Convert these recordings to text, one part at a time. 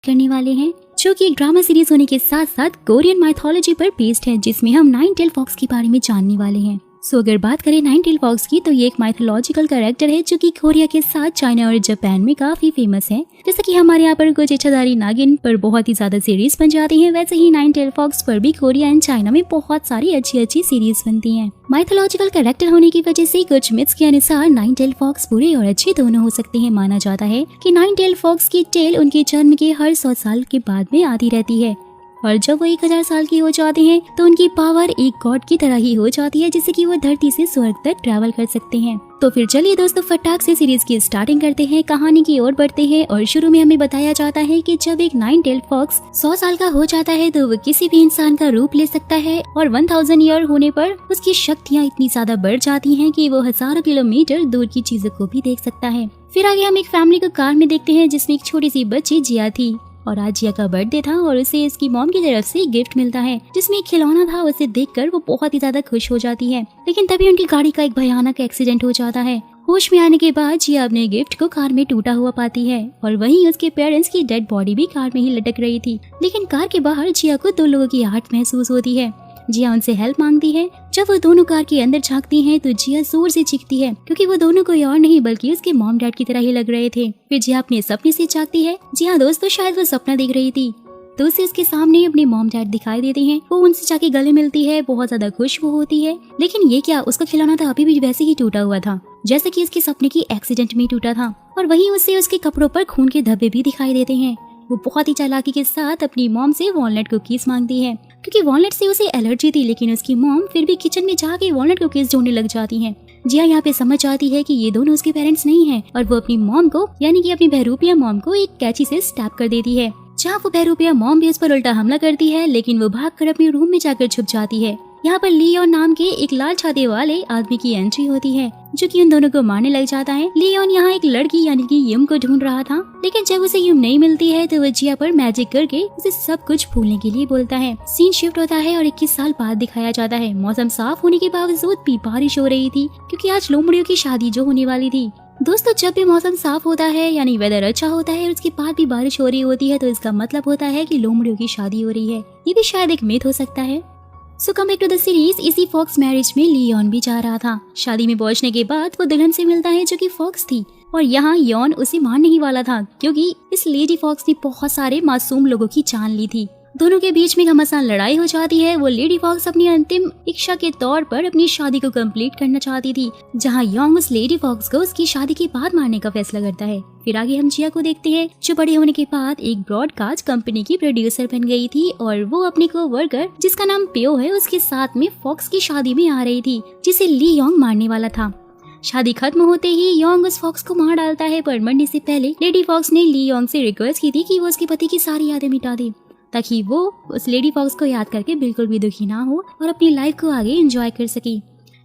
करने वाले हैं, जो कि एक ड्रामा सीरीज होने के साथ साथ कोरियन माइथोलॉजी पर बेस्ड है, जिसमें हम नाइन टेल फॉक्स के बारे में जानने वाले हैं। अगर बात करें नाइन टेल फॉक्स की, तो ये एक माइथोलॉजिकल कैरेक्टर है जो कि कोरिया के साथ चाइना और जापान में काफी फेमस है। जैसे कि हमारे यहाँ पर कुछ इच्छाधारी नागिन पर बहुत ही ज्यादा सीरीज बन जाती हैं, वैसे ही नाइन टेल फॉक्स पर भी कोरिया एंड चाइना में बहुत सारी अच्छी सीरीज बनती हैं। माइथोलॉजिकल कैरेक्टर होने की वजह से कुछ मिथ्स के अनुसार नाइन टेल फॉक्स बुरे और अच्छे दोनों हो सकते हैं। माना जाता है कि नाइन टेल फॉक्स की टेल उनके जन्म के हर 100 साल के बाद में आती रहती है, और जब वो 1000 साल की हो जाते हैं तो उनकी पावर एक गॉड की तरह ही हो जाती है, जिससे कि वो धरती से स्वर्ग तक ट्रैवल कर सकते हैं। तो फिर चलिए दोस्तों, फटाक से सीरीज की स्टार्टिंग करते हैं, कहानी की ओर बढ़ते हैं। और शुरू में हमें बताया जाता है कि जब एक नाइन टेल फॉक्स 100 साल का हो जाता है तो वो किसी भी इंसान का रूप ले सकता है, और 1000 ईयर होने पर उसकी शक्तियाँ इतनी ज्यादा बढ़ जाती हैं कि वो हजारों किलोमीटर दूर की चीजों को भी देख सकता है। फिर आगे हम एक फैमिली को कार में देखते हैं, जिसमें एक छोटी सी बच्ची जिया थी, और आज जिया का बर्थडे था और उसे इसकी मॉम की तरफ से गिफ्ट मिलता है, जिसमें एक खिलौना था। उसे देखकर वो बहुत ही ज्यादा खुश हो जाती है, लेकिन तभी उनकी गाड़ी का एक भयानक एक्सीडेंट हो जाता है। होश में आने के बाद जिया अपने गिफ्ट को कार में टूटा हुआ पाती है, और वहीं उसके पेरेंट्स की डेड बॉडी भी कार में ही लटक रही थी। लेकिन कार के बाहर जिया को 2 लोगों की आहट महसूस होती है। जिया उनसे हेल्प मांगती है। जब वो दोनों कार के अंदर झांकती हैं तो जिया जोर से चीखती है, क्योंकि वो दोनों कोई और नहीं बल्कि उसके मॉम डैड की तरह ही लग रहे थे। फिर जिया अपने सपने से जागती है। जी हाँ दोस्तों, शायद वो सपना देख रही थी, तो उसे उसके सामने अपने मॉम डैड दिखाई देते हैं। वो उनसे जाके गले मिलती है, बहुत ज्यादा खुश वो होती है। लेकिन ये क्या, उसका खिलौना था अभी भी वैसे ही टूटा हुआ था जैसे कि उसके सपने की एक्सीडेंट में टूटा था, और वहीं उसे उसके कपड़ों पर खून के धब्बे भी दिखाई देते हैं। वो बहुत ही चालाकी के साथ अपनी मॉम से वॉलनट कुकीज मांगती है, क्योंकि वॉलनट से उसे एलर्जी थी। लेकिन उसकी मॉम फिर भी किचन में जाके वॉलनट कुकीज ढूंढने लग जाती हैं। जिया यहाँ पे समझ जाती है कि ये दोनों उसके पेरेंट्स नहीं हैं, और वो अपनी मॉम को यानी कि अपनी बहरूपिया मॉम को एक कैंची से स्टैब कर देती है। जहाँ वो बहरूपिया मॉम भी उस पर उल्टा हमला करती है, लेकिन वो भागकर अपने रूम में जाकर छुप जाती है। यहाँ पर लियोन नाम के एक लाल छाते वाले आदमी की एंट्री होती है, जो कि उन दोनों को मारने लग जाता है। लियोन यहाँ एक लड़की यानी कि युम को ढूंढ रहा था, लेकिन जब उसे युम नहीं मिलती है तो वो जिया पर मैजिक करके उसे सब कुछ भूलने के लिए बोलता है। सीन शिफ्ट होता है और 21 साल बाद दिखाया जाता है। मौसम साफ होने के बावजूद भी बारिश हो रही थी, क्योंकि आज लोमड़ियों की शादी जो होने वाली थी। दोस्तों, जब भी मौसम साफ होता है यानी वेदर अच्छा होता है और उसके बाद भी बारिश हो रही होती है, तो इसका मतलब होता है कि लोमड़ियों की शादी हो रही है। ये भी शायद एक मिथ हो सकता है। So come back to the series. इसी फॉक्स मैरिज में लियोन भी जा रहा था। शादी में पहुंचने के बाद वो दुल्हन से मिलता है, जो कि फॉक्स थी, और यहाँ योन उसे मारने ही वाला था, क्योंकि इस लेडी फॉक्स ने बहुत सारे मासूम लोगों की जान ली थी। दोनों के बीच में घमासान लड़ाई हो जाती है। वो लेडी फॉक्स अपनी अंतिम इच्छा के तौर पर अपनी शादी को कंप्लीट करना चाहती थी, जहां योंग उस लेडी फॉक्स को उसकी शादी के बाद मारने का फैसला करता है। फिर आगे हम जिया को देखते हैं, जो बड़े होने के बाद एक ब्रॉडकास्ट कंपनी की प्रोड्यूसर बन गई थी, और वो अपनी को वर्कर जिसका नाम पियो है उसके साथ में फॉक्स की शादी में आ रही थी, जिसे ली योंग मारने वाला था। शादी खत्म होते ही योंग उस फॉक्स को मार डालता है, पर मरने से पहले लेडी फॉक्स ने ली योंग से रिक्वेस्ट की थी कि वो उसके पति की सारी यादें मिटा दे, ताकि वो उस लेडी फॉक्स को याद करके बिल्कुल भी दुखी ना हो और अपनी लाइफ को आगे एंजॉय कर सके।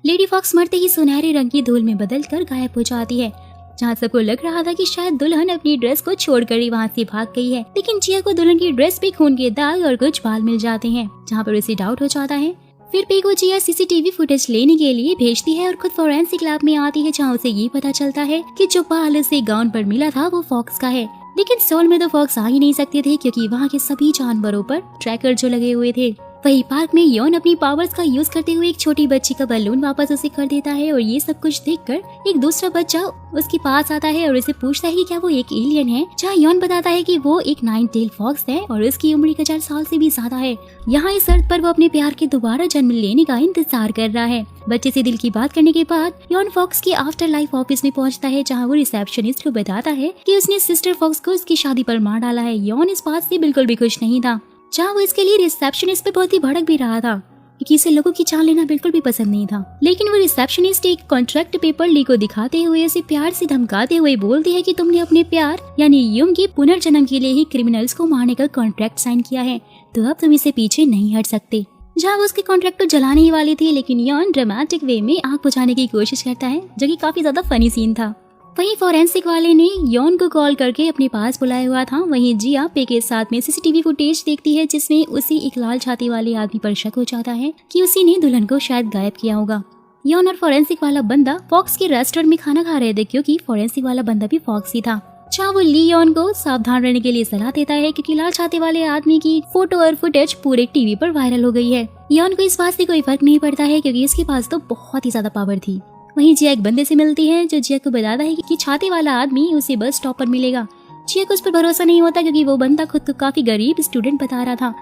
लेडी फॉक्स मरते ही सुनहरे रंग की धूल में बदलकर गायब हो जाती है, जहाँ सबको लग रहा था कि शायद दुल्हन अपनी ड्रेस को छोड़कर ही वहाँ से भाग गई है। लेकिन जिया को दुल्हन की ड्रेस पे खून के दाग और कुछ बाल मिल जाते हैं, जहाँ पर उसे डाउट हो जाता है। फिर पी को जिया सीसीटीवी फुटेज लेने के लिए भेजती है और खुद फोरेंसिक लैब में आती है, जहाँ उसे ये पता चलता है कि जो बाल उसे गाउन पर मिला था वो फॉक्स का है। लेकिन सोल में तो फॉक्स आ ही नहीं सकते थे, क्योंकि वहाँ के सभी जानवरों पर ट्रैकर जो लगे हुए थे। वही पार्क में योन अपनी पावर्स का यूज करते हुए एक छोटी बच्ची का बलून वापस उसे कर देता है, और ये सब कुछ देखकर एक दूसरा बच्चा उसके पास आता है और उसे पूछता है कि क्या वो एक एलियन है, जहाँ योन बताता है कि वो एक नाइन टेल फॉक्स है और उसकी उम्र 1000 साल से भी ज्यादा है। यहाँ इस अर्थ पर वो अपने प्यार के दोबारा जन्म लेने का इंतजार कर रहा है। बच्चे से दिल की बात करने के बाद योन फॉक्स की आफ्टर लाइफ ऑफिस में पहुंचता है, जहाँ वो रिसेप्शनिस्ट को बताता है कि उसने सिस्टर फॉक्स को उसकी शादी पर मार डाला है। योन इस बात से बिल्कुल भी खुश नहीं था, जहाँ वो इसके लिए रिसेप्शनिस्ट पे बहुत ही भड़क भी रहा था, क्योंकि इसे लोगों की जान लेना बिल्कुल भी पसंद नहीं था। लेकिन वो रिसेप्शनिस्ट एक कॉन्ट्रैक्ट पेपर ली को दिखाते हुए उसे प्यार से धमकाते हुए बोलती है कि तुमने अपने प्यार यानी युम के पुनर्जन्म के लिए ही क्रिमिनल्स को मारने का कॉन्ट्रैक्ट साइन किया है, तो अब तुम इसे पीछे नहीं हट सकते। जहाँ वो उसके कॉन्ट्रैक्ट को जलाने ही वाली थी, लेकिन योन ड्रामेटिक वे में आग बुझाने की कोशिश करता है, जो कि काफी ज्यादा फनी सीन था। वहीं फोरेंसिक वाले ने योन को कॉल करके अपने पास बुलाया हुआ था। वहीं जिया पे के साथ में सीसीटीवी फुटेज देखती है, जिसमें उसी एक लाल छाती वाले आदमी पर शक हो जाता है कि उसी ने दुल्हन को शायद गायब किया होगा। योन और फोरेंसिक वाला बंदा फॉक्स के रेस्टोरेंट में खाना खा रहे थे, क्योंकि फोरेंसिक वाला बंदा भी फॉक्स ही था। जहाँ वो ली योन को सावधान रहने के लिए सलाह देता है क्योंकि लाल छाते वाले आदमी की फोटो और फुटेज पूरे टीवी पर वायरल हो गई है। योन को इस बात से कोई फर्क नहीं पड़ता है क्योंकि इसके पास तो बहुत ही ज्यादा पावर थी। वहीं जिया एक बंदे से मिलती है जो जिया को बताता है कि छाते वाला आदमी उसे बस स्टॉप पर मिलेगा। जिया को उस पर भरोसा नहीं होता क्योंकि वो बंदा खुद को काफी गरीब स्टूडेंट बता रहा था,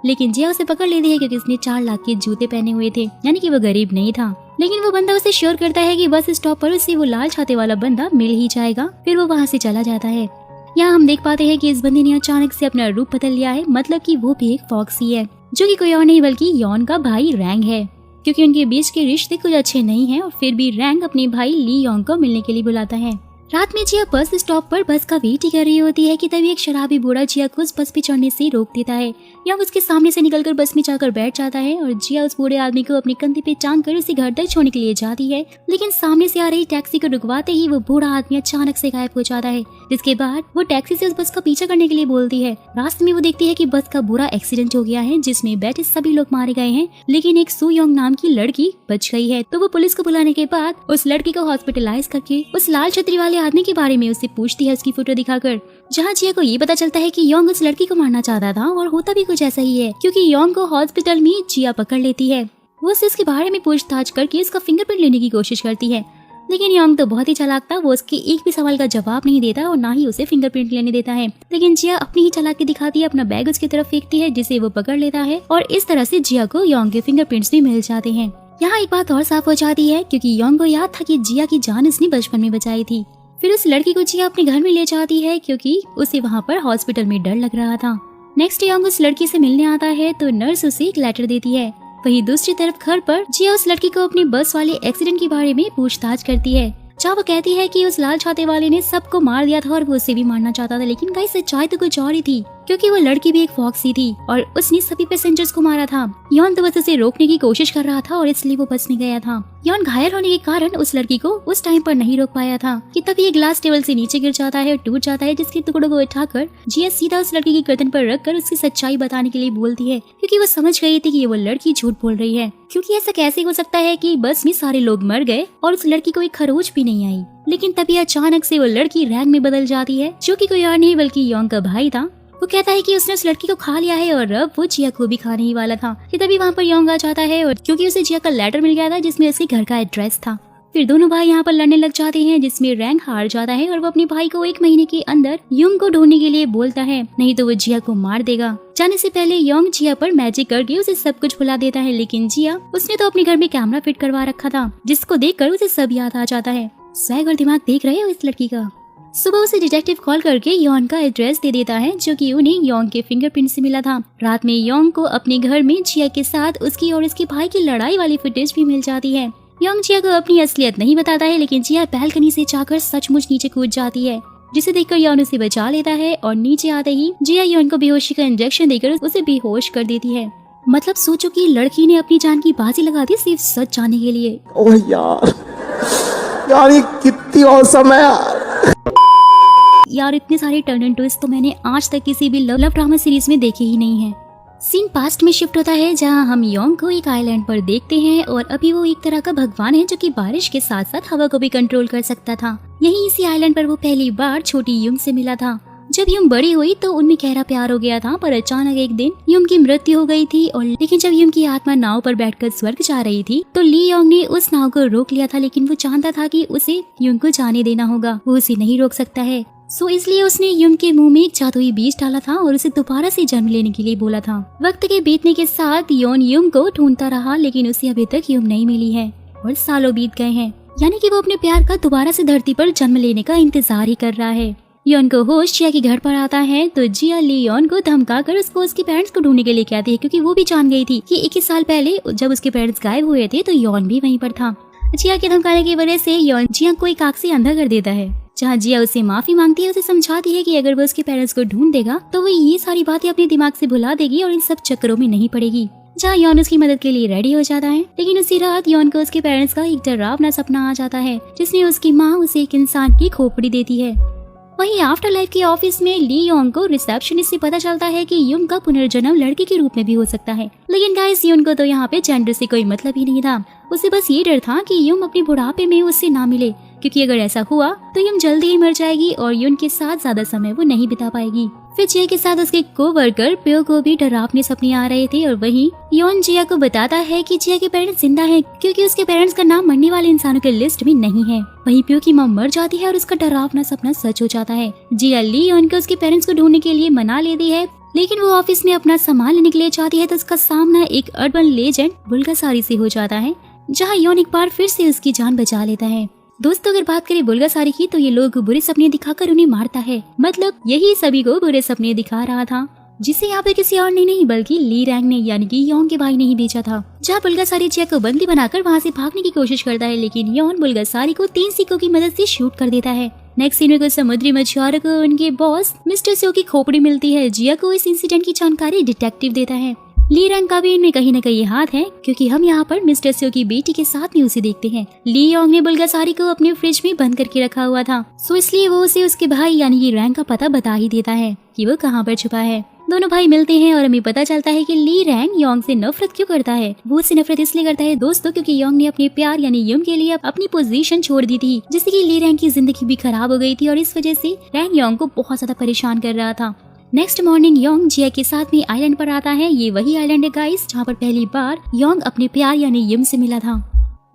लेकिन जिया उसे पकड़ लेती है क्योंकि उसने 4 लाख के जूते पहने हुए थे, यानी कि वो गरीब नहीं था। लेकिन वो बंदा उसे श्योर करता है कि बस स्टॉप पर उसे वो लाल छाते वाला बंदा मिल ही जाएगा। फिर वो वहाँ से चला जाता है। यहाँ हम देख पाते हैं कि इस बंदे ने अचानक से अपना रूप बदल लिया है, मतलब कि वो भी एक फॉक्सी है, जो कि कोई और नहीं बल्कि योन का भाई रैंग है। क्योंकि उनके बीच के रिश्ते कुछ अच्छे नहीं हैं और फिर भी रैंग अपने भाई ली योंग को मिलने के लिए बुलाता है। रात में जिया बस स्टॉप पर बस का वेट ही कर रही होती है कि तभी एक शराबी बूढ़ा जिया को उस बस पे चढ़ने से रोक देता है। या उसके सामने से निकलकर बस में जाकर बैठ जाता है और जिया उस बूढ़े आदमी को अपने कंधे पे टांग कर उसे घर तक छोड़ने के लिए जाती है, लेकिन सामने से आ रही टैक्सी को रुकवाते ही वो बूढ़ा आदमी अचानक से गायब हो जाता है। जिसके बाद वो टैक्सी से उस बस का पीछा करने के लिए बोलती है। रास्ते में वो देखती है कि बस का बुरा एक्सीडेंट हो गया है जिसमें बैठे सभी लोग मारे गए हैं, लेकिन एक सू योंग नाम की लड़की बच गई है। तो वो पुलिस को बुलाने के बाद उस लड़की को हॉस्पिटलाइज करके उस लाल छतरी वाले आदमी के बारे में उससे पूछती है उसकी फोटो दिखाकर, जहाँ जिया को ये पता चलता है कि योंग उस लड़की को मारना चाहता था और होता भी कुछ ऐसा ही है क्योंकि योंग को हॉस्पिटल में जिया पकड़ लेती है। वो उसके बारे में पूछताछ करके उसका फिंगरप्रिंट लेने की कोशिश करती है, लेकिन योंग तो बहुत ही चालाक था। वो उसके एक भी सवाल का जवाब नहीं देता और ना ही उसे फिंगरप्रिंट लेने देता है। लेकिन जिया अपनी ही चालाकी दिखाती है, अपना बैग उसकी तरफ फेंकती है जिसे वो पकड़ लेता है और इस तरह से जिया को योंग के फिंगरप्रिंट्स भी मिल जाते हैं। यहाँ एक बात और साफ हो जाती है क्योंकि योंग को याद था कि जिया की जान उसने बचपन में बचाई थी। फिर उस लड़की को जिया अपने घर में ले जाती है क्योंकि उसे वहाँ पर हॉस्पिटल में डर लग रहा था। नेक्स्ट योंग उस लड़की से मिलने आता है तो नर्स उसे एक लेटर देती है। वहीं दूसरी तरफ घर पर जिया उस लड़की को अपने बस वाले एक्सीडेंट के बारे में पूछताछ करती है, जहाँ वो कहती है कि उस लाल छाते वाले ने सबको मार दिया था और वो उसे भी मारना चाहता था, लेकिन गाइस सच्चाई तो कुछ और ही थी क्योंकि वो लड़की भी एक फॉक्सी थी और उसने सभी पैसेंजर्स को मारा था। योन तो बस उसे रोकने की कोशिश कर रहा था और इसलिए वो बच नहीं गया था। योन घायल होने के कारण उस लड़की को उस टाइम पर नहीं रोक पाया था कि तभी एक ग्लास टेबल से नीचे गिर जाता है और टूट जाता है, जिसके टुकड़ों को उठाकर जिया सीधा उस लड़की की गर्दन पर रखकर उसकी सच्चाई बताने के लिए बोलती है क्योंकि वो समझ गई थी कि वो लड़की झूठ बोल रही है। क्योंकि ऐसा कैसे हो सकता है कि बस में सारे लोग मर गए और उस लड़की को एक खरोच भी नहीं आई। लेकिन तभी अचानक से वो लड़की रैंग में बदल जाती है, जो कि कोई और नहीं बल्कि योंग का भाई था। वो कहता है कि उसने उस लड़की को खा लिया है और अब वो जिया को भी खाने ही वाला था कि तभी वहाँ पर योंग आ जाता है और क्योंकि उसे जिया का लेटर मिल गया था जिसमें उसके घर का एड्रेस था। फिर दोनों भाई यहाँ पर लड़ने लग जाते हैं जिसमें रैंग हार जाता है और वो अपने भाई को 1 महीने के अंदर योंग को ढूंढने के लिए बोलता है, नहीं तो वो जिया को मार देगा। जाने से पहले योंग जिया पर मैजिक करके उसे सब कुछ भुला देता है, लेकिन जिया उसने तो अपने घर में कैमरा फिट करवा रखा था जिसको देखकर उसे सब याद आ जाता है। स्वैग और दिमाग देख रहे हो इस लड़की का। सुबह उसे डिटेक्टिव कॉल करके योंग का एड्रेस दे देता है जो कि उन्हें योंग के फिंगरप्रिंट से मिला था। रात में योंग को अपने घर में जिया के साथ उसकी और उसके भाई की लड़ाई वाली फुटेज भी मिल जाती है। योंग जिया को अपनी असलियत नहीं बताता है, लेकिन जिया बैल्कनी से जाकर सचमुच नीचे कूद जाती है, जिसे देखकर योंग उसे बचा लेता है और नीचे आते ही जिया योंग को बेहोशी का इंजेक्शन देकर उसे बेहोश कर देती है। मतलब सोचो कि लड़की ने अपनी जान की बाजी लगा दी सिर्फ सच जाने के लिए। ओह यार ये कितनी औसम है यार इतने सारे टर्न एंड ट्विस्ट तो मैंने आज तक किसी भी लव ड्रामा सीरीज में देखे ही नहीं है। सीन पास्ट में शिफ्ट होता है जहां हम योंग को एक आइलैंड पर देखते हैं और अभी वो एक तरह का भगवान है जो कि बारिश के साथ साथ हवा को भी कंट्रोल कर सकता था। यही इसी आइलैंड पर वो पहली बार छोटी युम से मिला था। जब युम बड़ी हुई तो उनमें गहरा प्यार हो गया था, पर अचानक एक दिन युम की मृत्यु हो गई थी। और लेकिन जब युम की आत्मा नाव पर बैठकर स्वर्ग जा रही थी तो ली योंग ने उस नाव को रोक लिया था, लेकिन वो जानता था कि उसे युम को जाने देना होगा, वो उसे नहीं रोक सकता है। सो इसलिए उसने युम के मुंह में एक जादुई बीज डाला था और उसे दोबारा से जन्म लेने के लिए बोला था। वक्त के बीतने के साथ योन युम को ढूंढता रहा, लेकिन उसे अभी तक युम नहीं मिली है और सालों बीत गए हैं, यानी कि वो अपने प्यार का दोबारा से धरती पर जन्म लेने का इंतजार ही कर रहा है। योन को होश जिया के घर पर आता है तो जिया ली योन को धमकाकर उसको उसके पेरेंट्स को ढूंढने के लिए कहती है, क्योंकि वो भी जान गई थी कि 21 साल पहले जब उसके पेरेंट्स गायब हुए थे तो योन भी वहीं पर था। जिया के धमकाने की वजह से योन जिया को एक आग से अंधा कर देता है, जहाँ जिया उसे माफी मांगती है, उसे समझाती है कि अगर वो उसके पेरेंट्स को ढूंढ देगा तो वो ये सारी बातें अपने दिमाग से भुला देगी और इन सब चक्करों में नहीं पड़ेगी। जहाँ योन उसकी मदद के लिए रेडी हो जाता है, लेकिन उसी रात योन को उसके पेरेंट्स का एक डरावना सपना आ जाता है जिसमें उसकी माँ उसे एक इंसान की खोपड़ी देती है। वहीं आफ्टर लाइफ के ऑफिस में ली योंग को रिसेप्शनिस्ट से पता चलता है कि युम का पुनर्जन्म लड़के के रूप में भी हो सकता है। लेकिन गाइस युम को तो यहाँ पे जेंडर से कोई मतलब ही नहीं था, उसे बस ये डर था कि युम अपने बुढ़ापे में उससे ना मिले, क्योंकि अगर ऐसा हुआ तो यम जल्दी ही मर जाएगी और यून के साथ ज्यादा समय वो नहीं बिता पाएगी। फिर जिया के साथ उसके कोवर्कर प्यो को भी डरावने सपने आ रहे थे और वहीं योन जिया को बताता है कि जिया के पेरेंट्स जिंदा हैं क्योंकि उसके पेरेंट्स का नाम मरने वाले इंसानों के लिस्ट में नहीं है। वहीं प्यो की मां मर जाती है और उसका डरावना सपना सच हो जाता है। जिया ली योन को उसके पेरेंट्स को ढूंढने के लिए मना लेती है, लेकिन वो ऑफिस में अपना सामान लेने के लिए जाती है तो उसका सामना एक अर्बन लेजेंड बुल्गासारी से हो जाता है, जहाँ योन एक बार फिर से उसकी जान बचा लेता है। दोस्तों अगर बात करें बुल्गासारी की तो ये लोग बुरे सपने दिखाकर उन्हें मारता है, मतलब यही सभी को बुरे सपने दिखा रहा था, जिसे यहाँ पे किसी और ने नहीं बल्कि ली रैंग ने यानी कि योन के भाई ने ही भेजा था। जहाँ बुल्गासारी जिया को बंदी बनाकर वहाँ से भागने की कोशिश करता है, लेकिन योन बुल्गासारी को 3 सिक्कों की मदद से शूट कर देता है। नेक्स्ट सीन में कुछ समुद्री मछुआरों को उनके बॉस मिस्टर सियो की खोपड़ी मिलती है। जिया को इस इंसिडेंट की जानकारी डिटेक्टिव देता है। ली रैंग का भी इनमें कहीं न कहीं हाथ है, क्योंकि हम यहाँ पर मिस्टर सियो की बेटी के साथ में उसे देखते हैं। ली योंग ने बुल्गासारी को अपने फ्रिज में बंद करके रखा हुआ था, सो इसलिए वो उसे उसके भाई यानी कि रैंग का पता बता ही देता है कि वो कहाँ पर छुपा है। दोनों भाई मिलते हैं और हमें पता चलता है कि ली रैंग योंग से नफरत क्यों करता है। वो उससे नफरत इसलिए करता है दोस्तों क्योंकि योंग ने अपने प्यार यानी यम के लिए अपनी पोजीशन छोड़ दी थी, जिससे कि ली रैंग की जिंदगी भी खराब हो गई थी और इस वजह से रैंग योंग को बहुत ज्यादा परेशान कर रहा था। नेक्स्ट मॉर्निंग योंग जिया के साथ में आइलैंड पर आता है। ये वही आइलैंड है गाइस जहाँ पर पहली बार योंग अपने प्यार यानी यम से मिला था।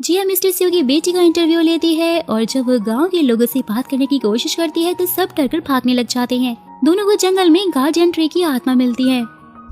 जिया मिस्टर सियो की बेटी का इंटरव्यू लेती है और जब वो गांव के लोगों से बात करने की कोशिश करती है तो सब डरकर भागने लग जाते हैं। दोनों को जंगल में गार्डियन ट्री की आत्मा मिलती है,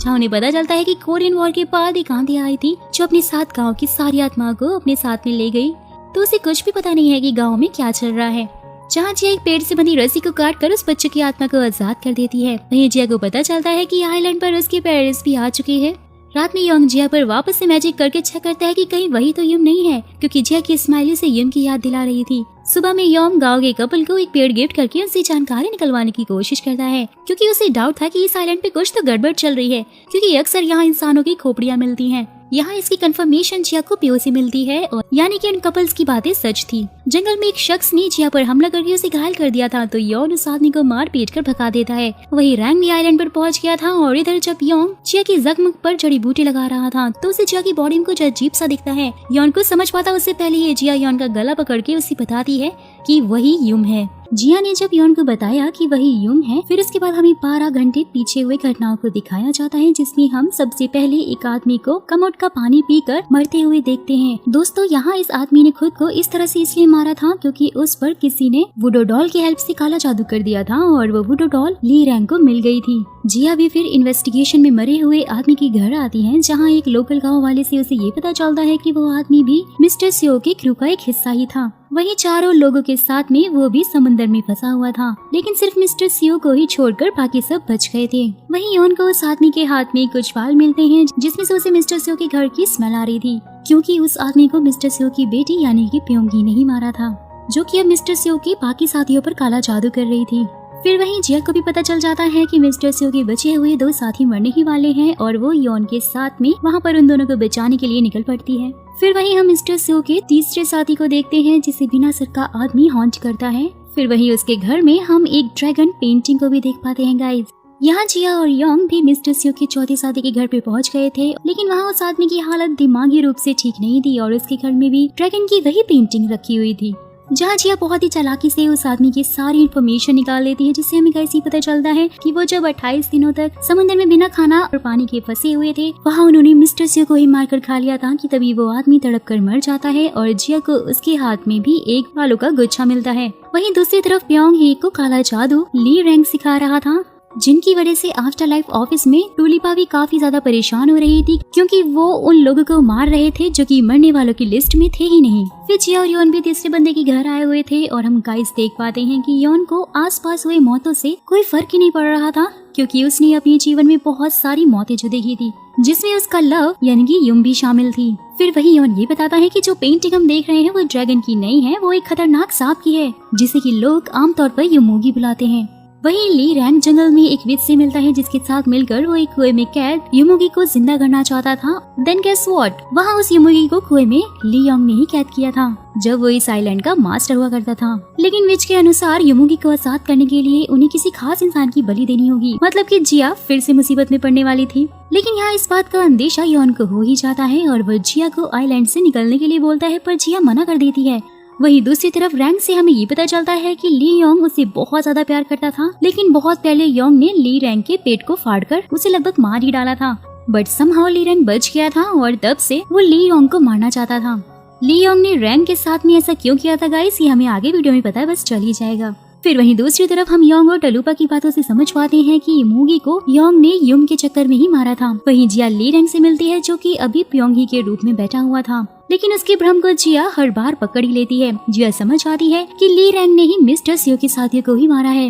जहाँ उन्हें पता चलता है कि कोरियन वॉर के बाद एक आंधी आई थी जो अपने साथ गाँव की सारी आत्मा को अपने साथ में ले गई। तो उसे कुछ भी पता नहीं है कि गाँव में क्या चल रहा है। जहाँ जिया एक पेड़ से बंधी रस्सी को काट कर उस बच्चे की आत्मा को आजाद कर देती है। वहीं जिया को पता चलता है कि आइलैंड पर उसके पेरेंट्स भी आ चुके हैं। रात में योंग जिया पर वापस से मैजिक करके चेक करता है कि कहीं वही तो यम नहीं है, क्योंकि जिया की स्माइली से यम की याद दिला रही थी। सुबह में योंग गांव के कपल को एक पेड़ गिफ्ट करके उनसे जानकारी निकलवाने की कोशिश करता है, क्योंकि उसे डाउट था कि इस आइलैंड पे कुछ तो गड़बड़ चल रही है, क्योंकि अक्सर यहाँ इंसानों की खोपड़ियाँ मिलती हैं। यहाँ इसकी कंफर्मेशन जिया को प्यो से मिलती है और यानी कि उन कपल्स की बातें सच थी। जंगल में एक शख्स ने जिया पर हमला करके उसे घायल कर दिया था, तो योंग उस आदमी को मार पीट कर भगा देता है। वही रैंग भी आइलैंड पर पहुंच गया था और इधर जब योंग जिया की जख्म पर जड़ी बूटी लगा रहा था तो उसे जिया की बॉडी में कुछ अजीब सा दिखता है। योंग को समझ पाता उससे पहले ही जिया योंग का गला पकड़ के उसे बताती है कि वही युम है। जिया ने जब योंग को बताया कि वही युम है, फिर उसके बाद हमें 12 घंटे पीछे हुए घटनाओं को दिखाया जाता है, जिसमें हम सबसे पहले एक आदमी को कमोड का पानी पीकर मरते हुए देखते हैं। दोस्तों यहाँ इस आदमी ने खुद को इस तरह से इसलिए मारा था क्योंकि उस पर किसी ने वुडो डॉल की हेल्प से काला जादू कर दिया था और वो वुडो डॉल ली रैंग को मिल गई थी। जिया भी फिर इन्वेस्टिगेशन में मरे हुए आदमी के घर आती है, जहाँ एक लोकल गाँव वाले से उसे ये पता चलता है कि वो आदमी भी मिस्टर सियो के क्रू का एक हिस्सा ही था। वहीं चारों लोगों के साथ में वो भी समुद्र में फंसा हुआ था, लेकिन सिर्फ मिस्टर सियो को ही छोड़कर बाकी सब बच गए थे। वहीं योन को उस आदमी के हाथ में कुछ बाल मिलते हैं, जिसमें से उसे मिस्टर सियो के घर की स्मेल आ रही थी, क्योंकि उस आदमी को मिस्टर सियो की बेटी यानी कि प्योंगी ने ही मारा था, जो कि अब मिस्टर सियो के बाकी साथियों पर काला जादू कर रही थी। फिर वहीं जिया को भी पता चल जाता है कि मिस्टर सियो के बचे हुए 2 साथी मरने ही वाले हैं और वो योन के साथ में वहाँ पर उन दोनों को बचाने के लिए निकल पड़ती है। फिर वहीं हम मिस्टर सियो के तीसरे साथी को देखते हैं, जिसे बिना सर का आदमी हॉन्ट करता है। फिर वहीं उसके घर में हम एक ड्रैगन पेंटिंग को भी देख पाते हैं गाइस। यहाँ जिया और योंग भी मिस्टर सियो के चौथे साथी के घर पे पहुँच गए थे, लेकिन वहाँ उस आदमी की हालत दिमागी रूप से ठीक नहीं थी और उसके घर में भी ड्रैगन की वही पेंटिंग रखी हुई थी। जहाँ जिया बहुत ही चालाकी से उस आदमी की सारी इन्फॉर्मेशन निकाल लेती है, जिससे हमें कैसे पता चलता है कि वो जब 28 दिनों तक समुद्र में बिना खाना और पानी के फंसे हुए थे, वहाँ उन्होंने मिस्टर सियो को ही मारकर खा लिया था, कि तभी वो आदमी तड़प कर मर जाता है और जिया को उसके हाथ में भी एक बालों का गुच्छा मिलता है। वहीं दूसरी तरफ प्योंग ही को काला जादू ली रैंग सिखा रहा था, जिनकी वजह से आफ्टर लाइफ ऑफिस में टूलिपा भी काफी ज्यादा परेशान हो रही थी, क्योंकि वो उन लोगों को मार रहे थे जो कि मरने वालों की लिस्ट में थे ही नहीं। फिर जिया और योन भी तीसरे बंदे के घर आए हुए थे और हम गाइस देख पाते हैं कि योन को आसपास हुए मौतों से कोई फर्क ही नहीं पड़ रहा था, क्योंकि उसने अपने जीवन में बहुत सारी मौतें जो देखी थी, जिसमें उसका लव यानी कि युम भी शामिल थी। फिर वही योन ये बताता है कि जो पेंटिंग हम देख रहे हैं वो ड्रैगन की नहीं है, वो एक खतरनाक सांप की है, जिसे कि लोग आमतौर पर युमोगी बुलाते हैं। वहीं ली रैंग जंगल में एक विच से मिलता है, जिसके साथ मिलकर वो एक कुएं में कैद युमोगी को जिंदा करना चाहता था। देन गेस व्हाट, वहाँ उस युमोगी को कुएं में ली योंग ने ही कैद किया था, जब वो इस आइलैंड का मास्टर हुआ करता था। लेकिन विच के अनुसार युमोगी को आजाद करने के लिए उन्हें किसी खास इंसान की बलि देनी होगी, मतलब कि जिया फिर से मुसीबत में पड़ने वाली थी। लेकिन यहाँ इस बात का अंदेशा योन को हो ही जाता है और वो जिया को आइलैंड से निकलने के लिए बोलता है, पर जिया मना कर देती है वहीं दूसरी तरफ रैंक से हमें ये पता चलता है कि ली योंग उससे बहुत ज्यादा प्यार करता था, लेकिन बहुत पहले योंग ने ली रैंक के पेट को फाड़कर उसे लगभग मार ही डाला था। बट समहाउ ली रैंक बच गया था और तब से वो ली योंग को मारना चाहता था। ली योंग ने रैंक के साथ में ऐसा क्यों किया था गाइस, ये हमें आगे वीडियो में पता है, बस चल ही जाएगा। फिर वहीं दूसरी तरफ हम योंग और टलूपा की बातों से समझ पाते हैं कि मूगी को योंग ने युम के चक्कर में ही मारा था। वहीं जिया ली रैंक से मिलती है, जो कि अभी प्योंगी के रूप में बैठा हुआ था, लेकिन उसके भ्रम को जिया हर बार पकड़ ही लेती है। जिया समझ आती है कि ली रैंक ने ही मिस्टर सियो के साथियों को ही मारा है।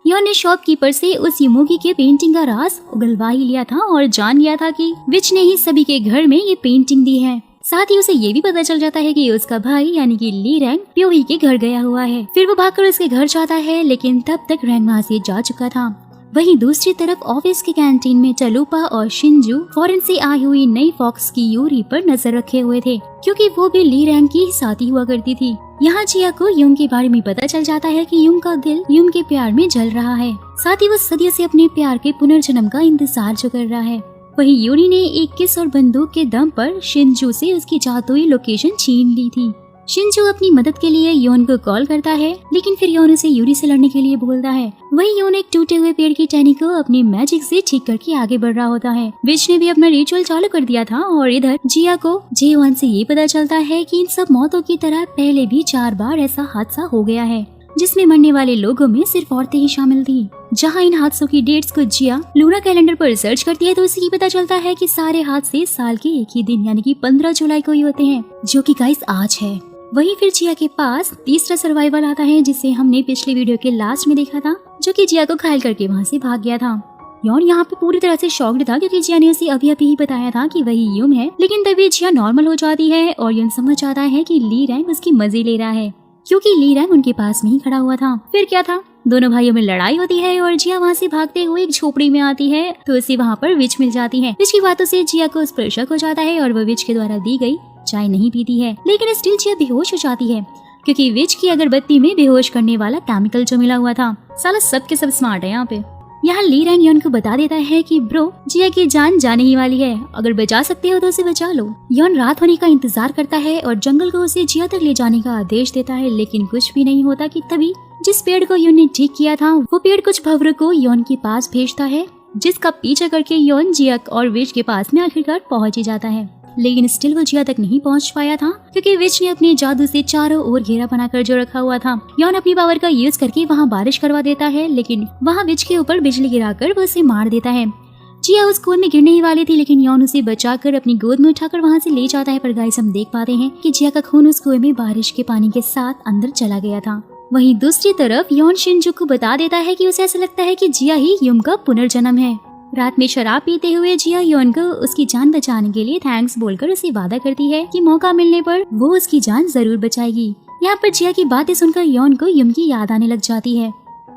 योन ने शॉपकीपर से उस युमोगी के पेंटिंग का राज उगलवा ही लिया था और जान लिया था कि विच ने ही सभी के घर में ये पेंटिंग दी है। साथ ही उसे ये भी पता चल जाता है कि उसका भाई यानी कि ली रैंक प्योही के घर गया हुआ है। फिर वो भागकर उसके घर जाता है, लेकिन तब तक रैंक वहाँ से जा चुका था। वहीं दूसरी तरफ ऑफिस के कैंटीन में टलूपा और शिनजू फॉरेन से आई हुई नई फॉक्स की यूरी पर नजर रखे हुए थे, क्योंकि वो भी ली रैंक की साथी हुआ करती थी। यहाँ जिया को युम के बारे में पता चल जाता है कि युम का दिल युम के प्यार में जल रहा है, साथ ही वो सदियों से अपने प्यार के पुनर्जन्म का इंतजार जो कर रहा है। वहीं यूरी ने एक किस और बंदूक के दम पर शिनजू से उसकी जादुई लोकेशन छीन ली थी। शिनजू अपनी मदद के लिए योन को कॉल करता है, लेकिन फिर योन उसे यूरी से लड़ने के लिए बोलता है। वहीं योन एक टूटे हुए पेड़ की टहनी को अपनी मैजिक से ठीक करके आगे बढ़ रहा होता है। विच ने भी अपना रिचुअल चालू कर दिया था और इधर जिया को जेवन से ये पता चलता है कि इन सब मौतों की तरह पहले भी 4 बार ऐसा हादसा हो गया है, जिसमें मरने वाले लोगों में सिर्फ औरतें ही शामिल थी। जहां इन हादसों की डेट्स को जिया लूना कैलेंडर पर रिसर्च करती है, तो उसे ये पता चलता है कि सारे हादसे साल के एक ही दिन यानी कि 15 जुलाई को ही होते हैं, जो कि गाइस आज है। वहीं फिर जिया के पास तीसरा सर्वाइवल आता है, जिसे हमने पिछले वीडियो के लास्ट में देखा था, जो कि जिया को घायल करके वहाँ से भाग गया था। योन यहाँ पे पूरी तरह से शॉक्ड था, क्योंकि जिया ने उसे अभी ही बताया था कि वही युम है, लेकिन तभी जिया नॉर्मल हो जाती है और योन समझ आता है कि ली रैंक उसकी मजे ले रहा है, क्योंकि ली रैंक उनके पास में ही खड़ा हुआ था। फिर क्या था, दोनों भाइयों में लड़ाई होती है और जिया वहाँ से भागते हुए एक झोपड़ी में आती है, तो उसे वहाँ पर विच मिल जाती है। विच की बातों से जिया को उस पर शक हो जाता है और वह विच के द्वारा दी गई चाय नहीं पीती है, लेकिन स्टिल जिया बेहोश हो जाती है, क्योंकि विच की अगरबत्ती में बेहोश करने वाला केमिकल जो मिला हुआ था। साला सब के सब स्मार्ट है यहाँ पे। यहाँ ली रैंक योन को बता देता है कि ब्रो, जिया की जान जाने ही वाली है, अगर बचा सकते हो तो उसे बचा लो। योन रात होने का इंतजार करता है और जंगल को उसे जिया तक ले जाने का आदेश देता है, लेकिन कुछ भी नहीं होता कि तभी जिस पेड़ को योन ने ठीक किया था, वो पेड़ कुछ भंवरों को योन के पास भेजता है, जिसका पीछा करके योन जिया और विच के पास में आखिरकार पहुंच ही जाता है। लेकिन स्टिल वो जिया तक नहीं पहुंच पाया था, क्योंकि विच ने अपने जादू से चारों ओर घेरा बनाकर जो रखा हुआ था। योन अपनी पावर का यूज करके वहाँ बारिश करवा देता है, लेकिन वहाँ विच के ऊपर बिजली गिराकर वो उसे मार देता है। जिया उस कुएं में गिरने ही वाली थी, लेकिन योन उसे बचाकर अपनी गोद में उठाकर वहाँ से ले जाता है। पर गाइस हम देख पाते हैं कि जिया का खून उस कुएं में बारिश के पानी के साथ अंदर चला गया था। वहीं दूसरी तरफ योन शिनजू को बता देता है कि उसे ऐसा लगता है कि जिया ही युम का पुनर्जन्म है। रात में शराब पीते हुए जिया योन को उसकी जान बचाने के लिए थैंक्स बोलकर उसे वादा करती है कि मौका मिलने पर वो उसकी जान जरूर बचाएगी। यहाँ पर जिया की बातें सुनकर योन को युम की याद आने लग जाती है।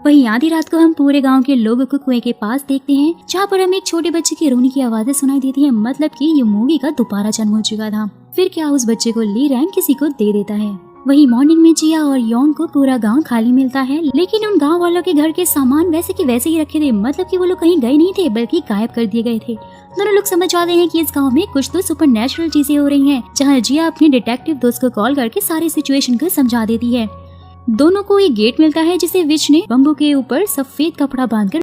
वहीं आधी रात को हम पूरे गांव के लोगों को कुएं के पास देखते हैं, जहाँ पर हमें एक छोटे बच्चे की रोने की आवाजें सुनाई देती है, मतलब कि युमोगी का दोबारा जन्म हो चुका था। फिर क्या उस बच्चे को ली रैंक किसी को दे देता है। वहीं मॉर्निंग में जिया और योन को पूरा गांव खाली मिलता है, लेकिन उन गांव वालों के घर के सामान वैसे के वैसे ही रखे थे, मतलब कि वो लोग कहीं गए नहीं थे, बल्कि गायब कर दिए गए थे। दोनों लोग समझ जाते हैं कि इस गांव में कुछ तो सुपरनैचुरल चीजें हो रही हैं, जहां जिया अपने डिटेक्टिव दोस्त को कॉल करके सारी सिचुएशन को समझा देती है। दोनों को एक गेट मिलता है, जिसे विच ने बम्बू के ऊपर सफेद कपड़ा बांधकर